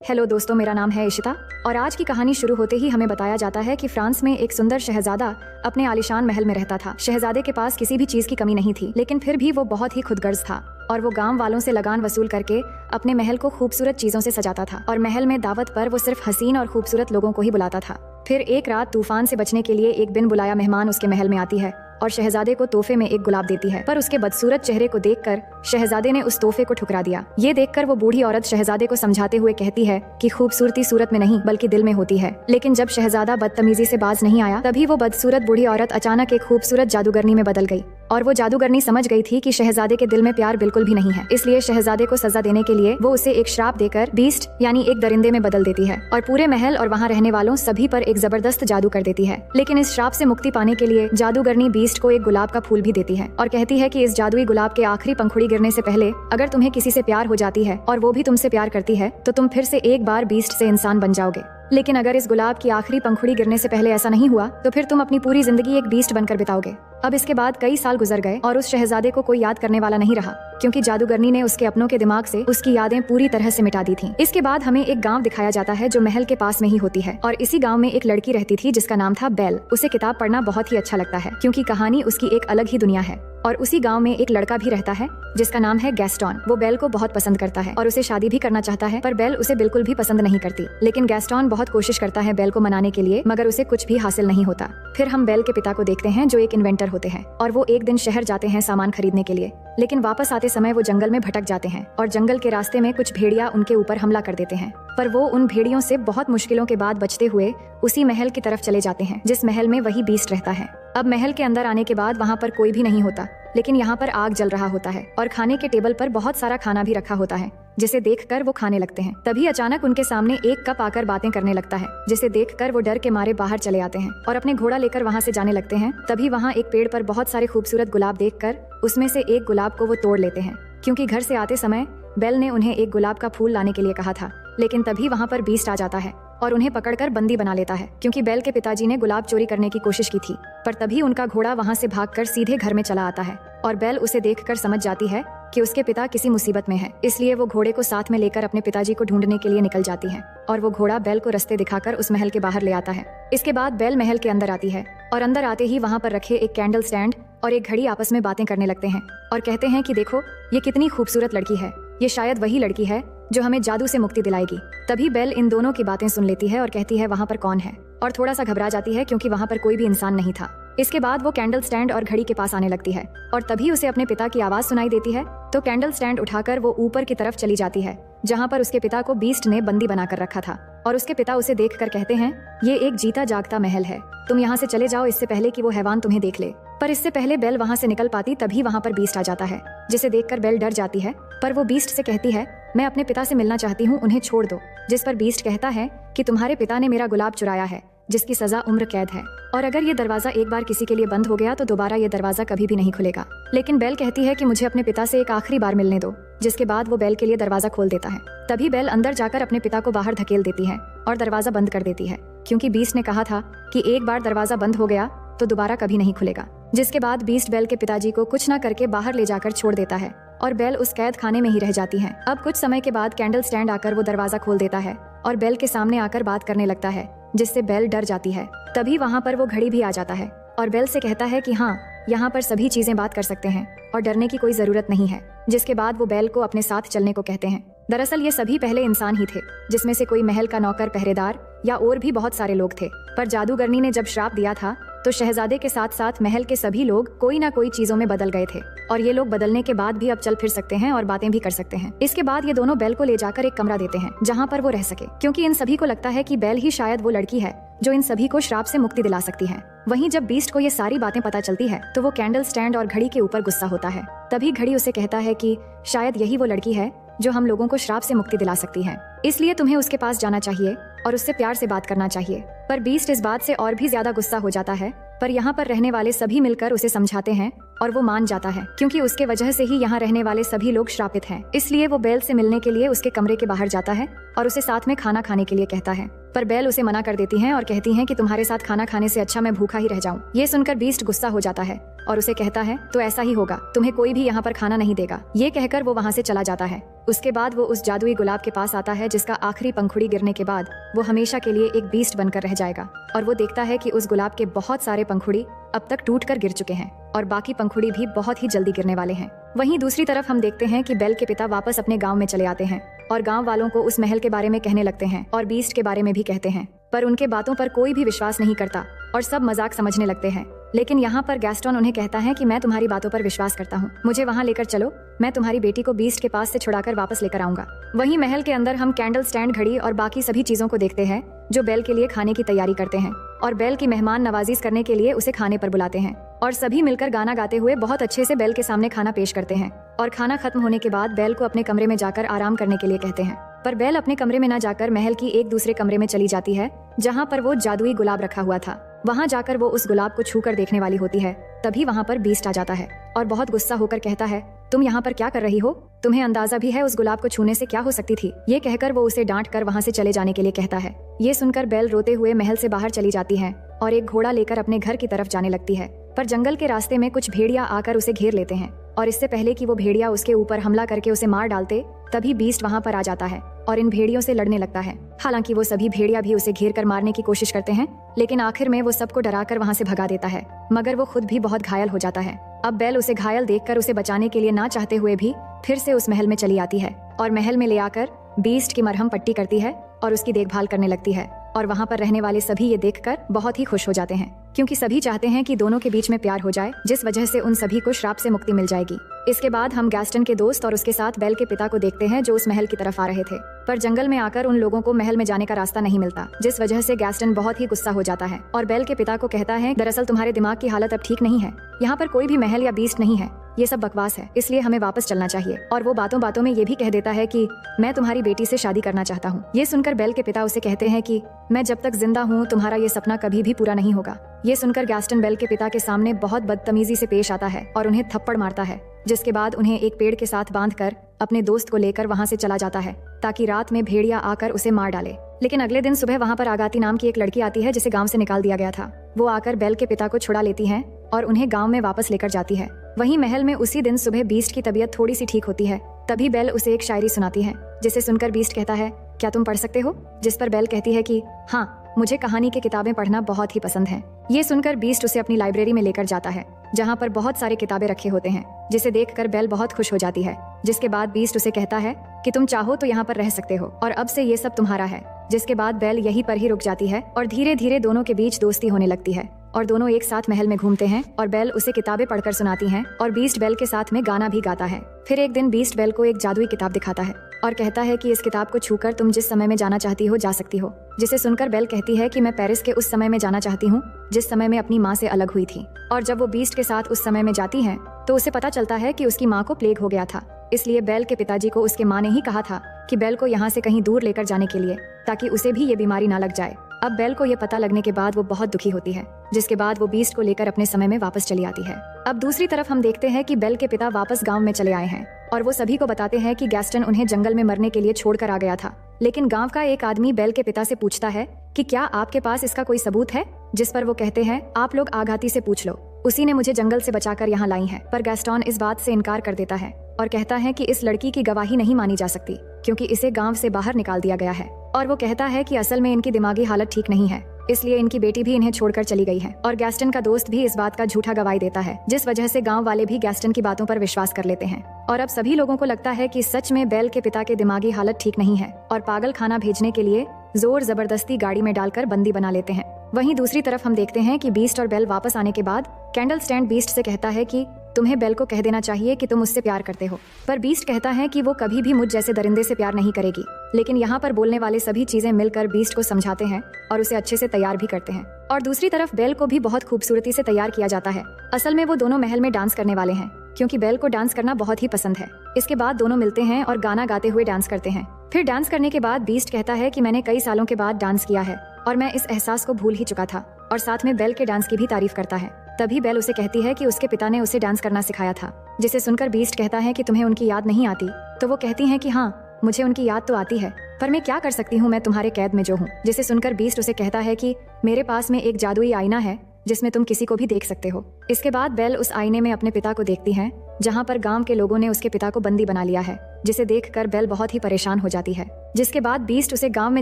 Hello दोस्तों, मेरा नाम है इशिता और आज की कहानी शुरू होते ही हमें बताया जाता है कि फ्रांस में एक सुंदर शहजादा अपने आलीशान महल में रहता था। शहजादे के पास किसी भी चीज की कमी नहीं थी, लेकिन फिर भी वो बहुत ही खुदगर्ज था और वो गांव वालों से लगान वसूल करके अपने महल को खूबसूरत चीजों से सजाता था और महल में दावत पर वो सिर्फ हसीन और खूबसूरत लोगों को ही बुलाता था। फिर एक रात तूफान से बचने के लिए एक बिन बुलाया मेहमान उसके महल में आती है और शहजादे को तोहफे में एक गुलाब देती है, पर उसके बदसूरत चेहरे को देखकर शहजादे ने उस तोहफे को ठुकरा दिया। ये देखकर वो बूढ़ी औरत शहजादे को समझाते हुए कहती है कि खूबसूरती सूरत में नहीं बल्कि दिल में होती है। लेकिन जब शहजादा बदतमीजी से बाज नहीं आया, तभी वो बदसूरत बूढ़ी औरत अचानक एक खूबसूरत जादूगरनी में बदल गई और वो जादूगरनी समझ गई थी कि शहजादे के दिल में प्यार बिल्कुल भी नहीं है। इसलिए शहजादे को सजा देने के लिए वो उसे एक श्राप देकर बीस्ट यानी एक दरिंदे में बदल देती है और पूरे महल और वहाँ रहने वालों सभी पर एक जबरदस्त जादू कर देती है। लेकिन इस श्राप से मुक्ति पाने के लिए जादूगरनी बीस्ट को एक गुलाब का फूल भी देती है और कहती है कि इस जादुई गुलाब के आखिरी पंखुड़ी गिरने से पहले अगर तुम्हें किसी से प्यार हो जाती है और वो भी तुमसे प्यार करती है तो तुम फिर से एक बार बीस्ट से इंसान बन जाओगे। लेकिन अगर इस गुलाब की आखिरी पंखुड़ी गिरने से पहले ऐसा नहीं हुआ तो फिर तुम अपनी पूरी जिंदगी एक बीस्ट बनकर बिताओगे। अब इसके बाद कई साल गुजर गए और उस शहजादे को कोई याद करने वाला नहीं रहा, क्योंकि जादूगरनी ने उसके अपनों के दिमाग से उसकी यादें पूरी तरह से मिटा दी थीं। इसके बाद हमें एक गांव दिखाया जाता है जो महल के पास में ही होती है और इसी गांव में एक लड़की रहती थी जिसका नाम था बेल। उसे किताब पढ़ना बहुत ही अच्छा लगता है क्योंकि कहानी उसकी एक अलग ही दुनिया है। और उसी गांव में एक लड़का भी रहता है जिसका नाम है गैस्टॉन। वो बेल को बहुत पसंद करता है और उसे शादी भी करना चाहता है, पर बेल उसे बिल्कुल भी पसंद नहीं करती। लेकिन गैस्टॉन बहुत कोशिश करता है बेल को मनाने के लिए, मगर उसे कुछ भी हासिल नहीं होता। फिर हम बेल के पिता को देखते हैं जो एक इन्वेंटर होते हैं और वो एक दिन शहर जाते हैं सामान खरीदने के लिए, लेकिन वापस आते समय वो जंगल में भटक जाते हैं और जंगल के रास्ते में कुछ भेड़िया उनके ऊपर हमला कर देते हैं। पर वो उन भेड़ियों से बहुत मुश्किलों के बाद बचते हुए उसी महल की तरफ चले जाते हैं जिस महल में वही बीस्ट रहता है। अब महल के अंदर आने के बाद वहाँ पर कोई भी नहीं होता, लेकिन यहाँ पर आग जल रहा होता है और खाने के टेबल पर बहुत सारा खाना भी रखा होता है, जिसे देखकर वो खाने लगते हैं। तभी अचानक उनके सामने एक कप आकर बातें करने लगता है, जिसे देखकर वो डर के मारे बाहर चले आते हैं और अपने घोड़ा लेकर वहाँ से जाने लगते हैं। तभी वहाँ एक पेड़ पर बहुत सारे खूबसूरत गुलाब देखकर उसमें से एक गुलाब को वो तोड़ लेते हैं, क्योंकि घर से आते समय बेल ने उन्हें एक गुलाब का फूल लाने के लिए कहा था। लेकिन तभी वहाँ पर बीस्ट आ जाता है और उन्हें पकड़कर बंदी बना लेता है, क्योंकि बेल के पिताजी ने गुलाब चोरी करने की कोशिश की थी। पर तभी उनका घोड़ा वहाँ से भागकर सीधे घर में चला आता है और बेल उसे देखकर समझ जाती है कि उसके पिता किसी मुसीबत में है। इसलिए वो घोड़े को साथ में लेकर अपने पिताजी को ढूंढने के लिए निकल जाती है और वो घोड़ा बेल को रास्ते दिखाकर उस महल के बाहर ले आता है। इसके बाद बेल महल के अंदर आती है और अंदर आते ही वहाँ पर रखे एक कैंडल स्टैंड और एक घड़ी आपस में बातें करने लगते हैं और कहते हैं कि देखो, ये कितनी खूबसूरत लड़की है, ये शायद वही लड़की है जो हमें जादू से मुक्ति दिलाएगी। तभी बेल इन दोनों की बातें सुन लेती है और कहती है वहाँ पर कौन है, और थोड़ा सा घबरा जाती है क्योंकि वहाँ पर कोई भी इंसान नहीं था। इसके बाद वो कैंडल स्टैंड और घड़ी के पास आने लगती है और तभी उसे अपने पिता की आवाज सुनाई देती है। तो कैंडल स्टैंड उठाकर वो ऊपर की तरफ चली जाती है जहाँ पर उसके पिता को बीस्ट ने बंदी बनाकर रखा था और उसके पिता उसे देखकर कहते हैं, ये एक जीता जागता महल है, तुम यहाँ से चले जाओ इससे पहले कि वो हैवान तुम्हें देख ले। पर इससे पहले बेल वहाँ से निकल पाती तभी वहाँ पर बीस्ट आ जाता है, जिसे देखकर बेल डर जाती है। पर वो बीस्ट से कहती है, मैं अपने पिता से मिलना चाहती हूँ, उन्हें छोड़ दो। जिस पर बीस्ट कहता है कि तुम्हारे पिता ने मेरा गुलाब चुराया है, जिसकी सजा उम्र कैद है, और अगर ये दरवाजा एक बार किसी के लिए बंद हो गया तो दोबारा ये दरवाजा कभी भी नहीं खुलेगा। लेकिन बेल कहती है कि मुझे अपने पिता से एक आखिरी बार मिलने दो, जिसके बाद वो बेल के लिए दरवाजा खोल देता है। तभी बेल अंदर जाकर अपने पिता को बाहर धकेल देती है और दरवाजा बंद कर देती है, क्योंकि बीस्ट ने कहा था कि एक बार दरवाजा बंद हो गया तो दोबारा कभी नहीं खुलेगा। जिसके बाद बीस्ट बेल के पिताजी को कुछ न करके बाहर ले जाकर छोड़ देता है और बेल उस कैद खाने में ही रह जाती है। अब कुछ समय के बाद कैंडल स्टैंड आकर वो दरवाजा खोल देता है और बेल के सामने आकर बात करने लगता है, जिससे बेल डर जाती है। तभी वहाँ पर वो घड़ी भी आ जाता है और बेल से कहता है कि हाँ, यहाँ पर सभी चीजें बात कर सकते हैं और डरने की कोई जरूरत नहीं है। जिसके बाद वो बेल को अपने साथ चलने को कहते हैं। दरअसल ये सभी पहले इंसान ही थे, जिसमें से कोई महल का नौकर, पहरेदार या और भी बहुत सारे लोग थे। पर जादूगरनी ने जब श्राप दिया था तो शहजादे के साथ साथ महल के सभी लोग कोई ना कोई चीजों में बदल गए थे और ये लोग बदलने के बाद भी अब चल फिर सकते हैं और बातें भी कर सकते हैं। इसके बाद ये दोनों बेल को ले जाकर एक कमरा देते हैं जहाँ पर वो रह सके, क्योंकि इन सभी को लगता है कि बेल ही शायद वो लड़की है जो इन सभी को श्राप से मुक्ति दिला सकती है। वहीं जब बीस्ट को ये सारी बातें पता चलती है तो वो कैंडल स्टैंड और घड़ी के ऊपर गुस्सा होता है। तभी घड़ी उसे कहता है कि शायद यही वो लड़की है जो हम लोगों को श्राप से मुक्ति दिला सकती है, इसलिए तुम्हें उसके पास जाना चाहिए और उससे प्यार से बात करना चाहिए। पर बीस्ट इस बात से और भी ज्यादा गुस्सा हो जाता है, पर यहाँ पर रहने वाले सभी मिलकर उसे समझाते हैं और वो मान जाता है, क्योंकि उसके वजह से ही यहाँ रहने वाले सभी लोग श्रापित हैं। इसलिए वो बेल से मिलने के लिए उसके कमरे के बाहर जाता है और उसे साथ में खाना खाने के लिए कहता है। पर बेल उसे मना कर देती हैं और कहती हैं कि तुम्हारे साथ खाना खाने से अच्छा मैं भूखा ही रह जाऊं। ये सुनकर बीस्ट गुस्सा हो जाता है और उसे कहता है, तो ऐसा ही होगा, तुम्हें कोई भी यहाँ पर खाना नहीं देगा। ये कहकर वो वहाँ से चला जाता है उसके बाद वो उस जादुई गुलाब के पास आता है जिसका आखिरी पंखुड़ी गिरने के बाद वो हमेशा के लिए एक बीस्ट बनकर रह जाएगा। और वो देखता है कि उस गुलाब के बहुत सारे पंखुड़ी अब तक टूट कर गिर चुके हैं और बाकी पंखुड़ी भी बहुत ही जल्दी गिरने वाले हैं। वहीं दूसरी तरफ हम देखते हैं कि बेल के पिता वापस अपने गाँव में चले आते हैं और गाँव वालों को उस महल के बारे में कहने लगते हैं और बीस्ट के बारे में भी कहते हैं, पर उनके बातों पर कोई भी विश्वास नहीं करता और सब मजाक समझने लगते हैं। लेकिन यहाँ पर गैस्टन उन्हें कहता है कि मैं तुम्हारी बातों पर विश्वास करता हूँ, मुझे वहाँ लेकर चलो, मैं तुम्हारी बेटी को बीस्ट के पास से छुड़ाकर वापस लेकर आऊंगा। वहीं महल के अंदर हम कैंडल स्टैंड, घड़ी और बाकी सभी चीजों को देखते हैं जो बेल के लिए खाने की तैयारी करते हैं और बेल की मेहमान नवाजी करने के लिए उसे खाने पर बुलाते हैं और सभी मिलकर गाना गाते हुए बहुत अच्छे से बेल के सामने खाना पेश करते हैं। और खाना खत्म होने के बाद बेल को अपने कमरे में जाकर आराम करने के लिए कहते हैं, पर बेल अपने कमरे में न जाकर महल की एक दूसरे कमरे में चली जाती है जहाँ पर वो जादुई गुलाब रखा हुआ था। वहाँ जाकर वो उस गुलाब को छूकर देखने वाली होती है। तभी वहाँ पर बीस्ट आ जाता है और बहुत गुस्सा होकर कहता है, तुम यहाँ पर क्या कर रही हो? तुम्हें अंदाजा भी है उस गुलाब को छूने से क्या हो सकती थी? ये कहकर वो उसे डांट कर वहाँ से चले जाने के लिए कहता है। ये सुनकर बेल रोते हुए महल से बाहर चली जाती है और एक घोड़ा लेकर अपने घर की तरफ जाने लगती है, पर जंगल के रास्ते में कुछ भेड़िया आकर उसे घेर लेते हैं और इससे पहले कि वो भेड़िया उसके ऊपर हमला करके उसे मार डालते, तभी बीस्ट वहाँ पर आ जाता है और इन भेड़ियों से लड़ने लगता है। हालांकि वो सभी भेड़िया भी उसे घेर कर मारने की कोशिश करते हैं, लेकिन आखिर में वो सबको डराकर वहाँ से भगा देता है, मगर वो खुद भी बहुत घायल हो जाता है। अब बेल उसे घायल देखकर उसे बचाने के लिए ना चाहते हुए भी फिर से उस महल में चली आती है और महल में ले आकर बीस्ट की मरहम पट्टी करती है और उसकी देखभाल करने लगती है। और वहाँ पर रहने वाले सभी ये देखकर बहुत ही खुश हो जाते हैं, क्योंकि सभी चाहते हैं कि दोनों के बीच में प्यार हो जाए, जिस वजह से उन सभी को श्राप से मुक्ति मिल जाएगी। इसके बाद हम गैस्टन के दोस्त और उसके साथ बेल के पिता को देखते हैं जो उस महल की तरफ आ रहे थे, पर जंगल में आकर उन लोगों को महल में जाने का रास्ता नहीं मिलता, जिस वजह से गैस्टन बहुत ही गुस्सा हो जाता है और बेल के पिता को कहता है, दरअसल तुम्हारे दिमाग की हालत अब ठीक नहीं है, यहाँ पर कोई भी महल या बीस्ट नहीं है, ये सब बकवास है, इसलिए हमें वापस चलना चाहिए। और वो बातों बातों में ये भी कह देता है कि मैं तुम्हारी बेटी से शादी करना चाहता हूँ। ये सुनकर बेल के पिता उसे कहते हैं कि मैं जब तक जिंदा हूँ तुम्हारा ये सपना कभी भी पूरा नहीं होगा। ये सुनकर गैस्टन बेल के पिता के सामने बहुत बदतमीजी से पेश आता है और उन्हें थप्पड़ मारता है, जिसके बाद उन्हें एक पेड़ के साथ बांधकर अपने दोस्त को लेकर वहाँ से चला जाता है ताकि रात में भेड़िया आकर उसे मार डाले। लेकिन अगले दिन सुबह वहाँ पर आगाती नाम की एक लड़की आती है जिसे गाँव से निकाल दिया गया था। वो आकर बेल के पिता को छुड़ा लेती है और उन्हें गाँव में वापस लेकर जाती है। वहीं महल में उसी दिन सुबह बीस्ट की तबीयत थोड़ी सी ठीक होती है। तभी बेल उसे एक शायरी सुनाती है, जिसे सुनकर बीस्ट कहता है, क्या तुम पढ़ सकते हो? जिस पर बेल कहती है कि हाँ, मुझे कहानी की किताबें पढ़ना बहुत ही पसंद है। ये सुनकर बीस्ट उसे अपनी लाइब्रेरी में लेकर जाता है जहाँ पर बहुत सारे किताबें रखे होते हैं, जिसे देखकर बेल बहुत खुश हो जाती है। जिसके बाद बीस्ट उसे कहता है कि तुम चाहो तो यहाँ पर रह सकते हो और अब से ये सब तुम्हारा है। जिसके बाद बेल यहीं पर ही रुक जाती है और धीरे धीरे दोनों के बीच दोस्ती होने लगती है और दोनों एक साथ महल में घूमते हैं और बेल उसे किताबें पढ़कर सुनाती हैं और बीस्ट बेल के साथ में गाना भी गाता है। फिर एक दिन बीस्ट बेल को एक जादुई किताब दिखाता है और कहता है कि इस किताब को छूकर तुम जिस समय में जाना चाहती हो जा सकती हो। जिसे सुनकर बेल कहती है कि मैं पेरिस के उस समय में जाना चाहती हूँ जिस समय में अपनी माँ से अलग हुई थी। और जब वो बीस्ट के साथ उस समय में जाती है तो उसे पता चलता है कि उसकी माँ को प्लेग हो गया था, इसलिए बेल के पिताजी को उसके माँ ने ही कहा था कि बेल को यहाँ से कहीं दूर लेकर जाने के लिए, ताकि उसे भी ये बीमारी ना लग जाए। अब बेल को ये पता लगने के बाद वो बहुत दुखी होती है, जिसके बाद वो बीस्ट को लेकर अपने समय में वापस चली आती है। अब दूसरी तरफ हम देखते हैं कि बेल के पिता वापस गाँव में चले आए हैं और वो सभी को बताते हैं कि गैस्टन उन्हें जंगल में मरने के लिए छोड़कर आ गया था। लेकिन गांव का एक आदमी बेल के पिता से पूछता है कि क्या आपके पास इसका कोई सबूत है? जिस पर वो कहते हैं, आप लोग आघाती से पूछ लो, उसी ने मुझे जंगल से बचाकर यहाँ लाई है। पर गैस्टन इस बात से इनकार कर देता है और कहता है कि इस लड़की की गवाही नहीं मानी जा सकती, क्योंकि इसे गांव से बाहर निकाल दिया गया है। और वो कहता है कि असल में इनकी दिमागी हालत ठीक नहीं है, इसलिए इनकी बेटी भी इन्हें छोड़कर चली गई है। और गैस्टन का दोस्त भी इस बात का झूठा गवाही देता है, जिस वजह से गांव वाले भी गैस्टन की बातों पर विश्वास कर लेते हैं। और अब सभी लोगों को लगता है कि सच में बेल के पिता के दिमागी हालत ठीक नहीं है और पागल खाना भेजने के लिए जोर जबरदस्ती गाड़ी में डालकर बंदी बना लेते हैं। वहीं दूसरी तरफ हम देखते हैं कि बीस्ट और बेल वापस आने के बाद कैंडल स्टैंड बीस्ट से कहता है कि तुम्हें बेल को कह देना चाहिए कि तुम उससे प्यार करते हो। पर बीस्ट कहता है कि वो कभी भी मुझ जैसे दरिंदे से प्यार नहीं करेगी। लेकिन यहाँ पर बोलने वाले सभी चीजें मिलकर बीस्ट को समझाते हैं और उसे अच्छे से तैयार भी करते हैं। और दूसरी तरफ बेल को भी बहुत खूबसूरती से तैयार किया जाता है। असल में वो दोनों महल में डांस करने वाले हैं, क्योंकि बेल को डांस करना बहुत ही पसंद है। इसके बाद दोनों मिलते हैं और गाना गाते हुए डांस करते हैं। फिर डांस करने के बाद बीस्ट कहता है कि मैंने कई सालों के बाद डांस किया है और मैं इस एहसास को भूल ही चुका था, और साथ में बेल के डांस की भी तारीफ करता है। तभी बेल उसे कहती है कि उसके पिता ने उसे डांस करना सिखाया था। जिसे सुनकर बीस्ट कहता है कि तुम्हें उनकी याद नहीं आती? तो वो कहती है कि हाँ, मुझे उनकी याद तो आती है, पर मैं क्या कर सकती हूँ, मैं तुम्हारे कैद में जो हूँ। जिसे सुनकर बीस्ट उसे कहता है कि मेरे पास में एक जादुई आईना है जिसमें तुम किसी को भी देख सकते हो। इसके बाद बेल उस आईने में अपने पिता को देखती है, जहाँ पर गांव के लोगों ने उसके पिता को बंदी बना लिया है। जिसे देखकर बेल बहुत ही परेशान हो जाती है। जिसके बाद बीस्ट उसे गांव में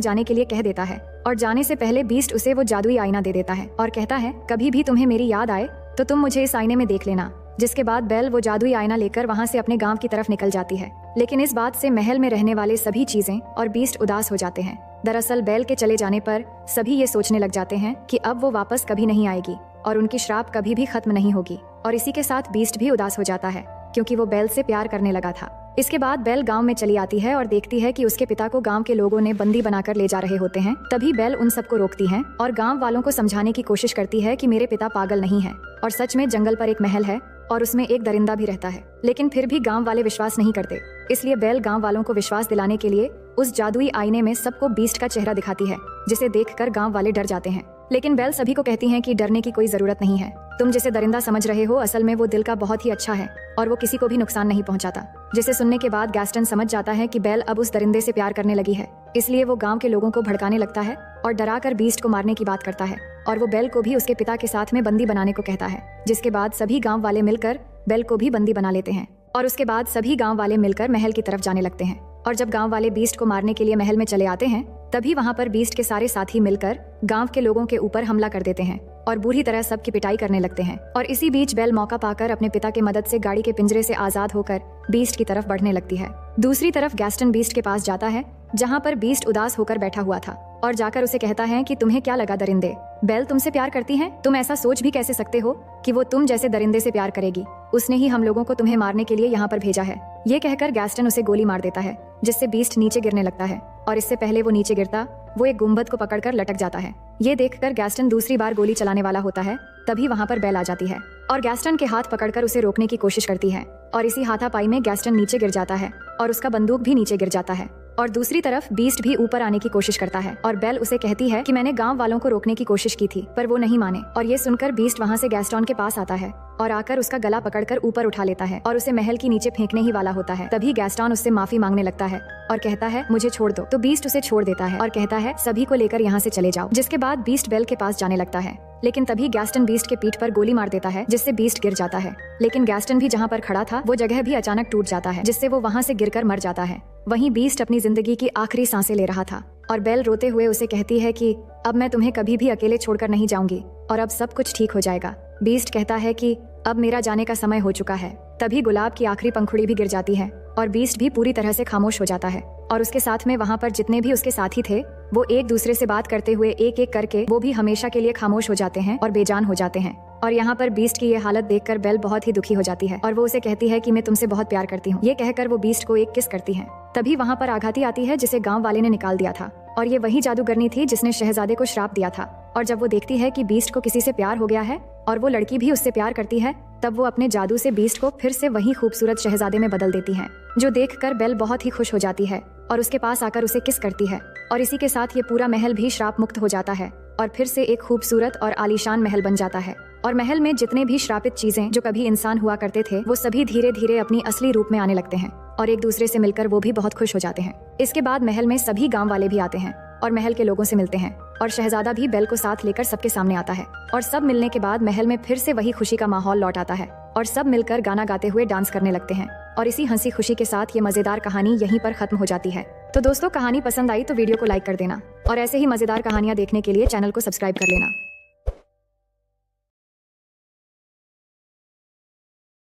जाने के लिए कह देता है और जाने से पहले बीस्ट उसे वो जादुई आईना दे देता है और कहता है कभी भी तुम्हें मेरी याद आए तो तुम मुझे इस आईने में देख लेना। जिसके बाद बेल वो जादुई आईना लेकर वहाँ से अपने गाँव की तरफ निकल जाती है। लेकिन इस बात से महल में रहने वाले सभी चीजें और बीस्ट उदास हो जाते हैं। दरअसल बेल के चले जाने पर सभी ये सोचने लग जाते हैं कि अब वो वापस कभी नहीं आएगी और उनकी श्राप कभी भी खत्म नहीं होगी। और इसी के साथ बीस्ट भी उदास हो जाता है क्योंकि वो बेल से प्यार करने लगा था। इसके बाद बेल गांव में चली आती है और देखती है कि उसके पिता को गांव के लोगों ने बंदी बनाकर ले जा रहे होते हैं। तभी बेल उन सबको रोकती है और गांव वालों को समझाने की कोशिश करती है कि मेरे पिता पागल नहीं है और सच में जंगल पर एक महल है और उसमें एक दरिंदा भी रहता है। लेकिन फिर भी गांव वाले विश्वास नहीं करते। इसलिए बेल गांव वालों को विश्वास दिलाने के लिए उस जादुई आईने में सबको बीस्ट का चेहरा दिखाती है, जिसे देखकर गांव वाले डर जाते हैं। लेकिन बेल सभी को कहती है कि डरने की कोई जरूरत नहीं है। तुम जिसे दरिंदा समझ रहे हो असल में वो दिल का बहुत ही अच्छा है और वो किसी को भी नुकसान नहीं पहुंचाता। जिसे सुनने के बाद गैस्टन समझ जाता है कि बेल अब उस दरिंदे से प्यार करने लगी है। इसलिए वो गांव के लोगों को भड़काने लगता है और डराकर बीस्ट को मारने की बात करता है और वो बेल को भी उसके पिता के साथ में बंदी बनाने को कहता है। जिसके बाद सभी गाँव वाले मिलकर बेल को भी बंदी बना लेते हैं और उसके बाद सभी गाँव वाले मिलकर महल की तरफ जाने लगते हैं। और जब गांव वाले बीस्ट को मारने के लिए महल में चले आते हैं तभी वहां पर बीस्ट के सारे साथी मिलकर गांव के लोगों के ऊपर हमला कर देते हैं और बुरी तरह सबकी पिटाई करने लगते हैं। और इसी बीच बेल मौका पाकर अपने पिता की मदद से गाड़ी के पिंजरे से आजाद होकर बीस्ट की तरफ बढ़ने लगती है। दूसरी तरफ गैस्टन बीस्ट के पास जाता है जहाँ पर बीस्ट उदास होकर बैठा हुआ था और जाकर उसे कहता है कि तुम्हें क्या लगा दरिंदे, बेल तुमसे प्यार करती है? तुम ऐसा सोच भी कैसे सकते हो कि वो तुम जैसे दरिंदे से प्यार करेगी? उसने ही हम लोगों को तुम्हें मारने के लिए यहाँ पर भेजा है। ये कहकर गैस्टन उसे गोली मार देता है जिससे बीस्ट नीचे गिरने लगता है और इससे पहले वो नीचे गिरता वो एक गुंबद को पकड़कर लटक जाता है। ये देखकर गैस्टन दूसरी बार गोली चलाने वाला होता है तभी वहाँ पर बेल आ जाती है और गैस्टन के हाथ पकड़कर उसे रोकने की कोशिश करती है और इसी हाथापाई में गैस्टन नीचे गिर जाता है और उसका बंदूक भी नीचे गिर जाता है। और दूसरी तरफ बीस्ट भी ऊपर आने की कोशिश करता है और बेल उसे कहती है कि मैंने गांव वालों को रोकने की कोशिश की थी पर वो नहीं माने। और ये सुनकर बीस्ट वहाँ से गैस्टन के पास आता है और आकर उसका गला पकड़कर ऊपर उठा लेता है और उसे महल की नीचे फेंकने ही वाला होता है। तभी गैस्टन उससे माफी मांगने लगता है और कहता है मुझे छोड़ दो। तो बीस्ट उसे छोड़ देता है और कहता है सभी को लेकर यहाँ से चले जाओ। जिसके बाद बीस्ट बेल के पास जाने लगता है लेकिन तभी गैस्टन बीस्ट के पीठ पर गोली मार देता है जिससे बीस्ट गिर जाता है। लेकिन गैस्टन भी जहाँ पर खड़ा था वो जगह भी अचानक टूट जाता है जिससे वो वहाँ से गिरकर मर जाता है। वहीं बीस्ट अपनी जिंदगी की आखिरी सांसें ले रहा था और बेल रोते हुए उसे कहती है कि अब मैं तुम्हें कभी भी अकेले छोड़कर नहीं जाऊंगी और अब सब कुछ ठीक हो जाएगा। बीस्ट कहता है कि अब मेरा जाने का समय हो चुका है। तभी गुलाब की आखिरी पंखुड़ी भी गिर जाती है और बीस्ट भी पूरी तरह से खामोश हो जाता है और उसके साथ में वहाँ पर जितने भी उसके साथी थे वो एक दूसरे से बात करते हुए एक एक करके वो भी हमेशा के लिए खामोश हो जाते हैं और बेजान हो जाते हैं। और यहाँ पर बीस्ट की ये हालत देखकर बेल बहुत ही दुखी हो जाती है और वो उसे कहती है कि मैं तुमसे बहुत प्यार करती हूँ। ये कहकर वो बीस्ट को एक किस करती है। तभी वहाँ पर आघाती आती है जिसे गाँव वाले ने निकाल दिया था और ये वही जादूगरनी थी जिसने शहजादे को श्राप दिया था। और जब वो देखती है कि बीस्ट को किसी से प्यार हो गया है और वो लड़की भी उससे प्यार करती है तब वो अपने जादू से बीस्ट को फिर से वही खूबसूरत शहजादे में बदल देती है, जो देखकर बेल बहुत ही खुश हो जाती है और उसके पास आकर उसे किस करती है। और इसी के साथ ये पूरा महल भी श्राप मुक्त हो जाता है और फिर से एक खूबसूरत और आलीशान महल बन जाता है। और महल में जितने भी श्रापित चीजें जो कभी इंसान हुआ करते थे वो सभी धीरे धीरे अपनी असली रूप में आने लगते हैं और एक दूसरे से मिलकर वो भी बहुत खुश हो जाते हैं। इसके बाद महल में सभी गाँव वाले भी आते हैं और महल के लोगों से मिलते हैं और शहजादा भी बेल को साथ लेकर सबके सामने आता है और सब मिलने के बाद महल में फिर से वही खुशी का माहौल लौट आता है और सब मिलकर गाना गाते हुए डांस करने लगते हैं। और इसी हंसी खुशी के साथ ये मजेदार कहानी यहीं पर खत्म हो जाती है। तो दोस्तों, कहानी पसंद आई तो वीडियो को लाइक कर देना और ऐसे ही मजेदार कहानियां देखने के लिए चैनल को सब्सक्राइब कर लेना।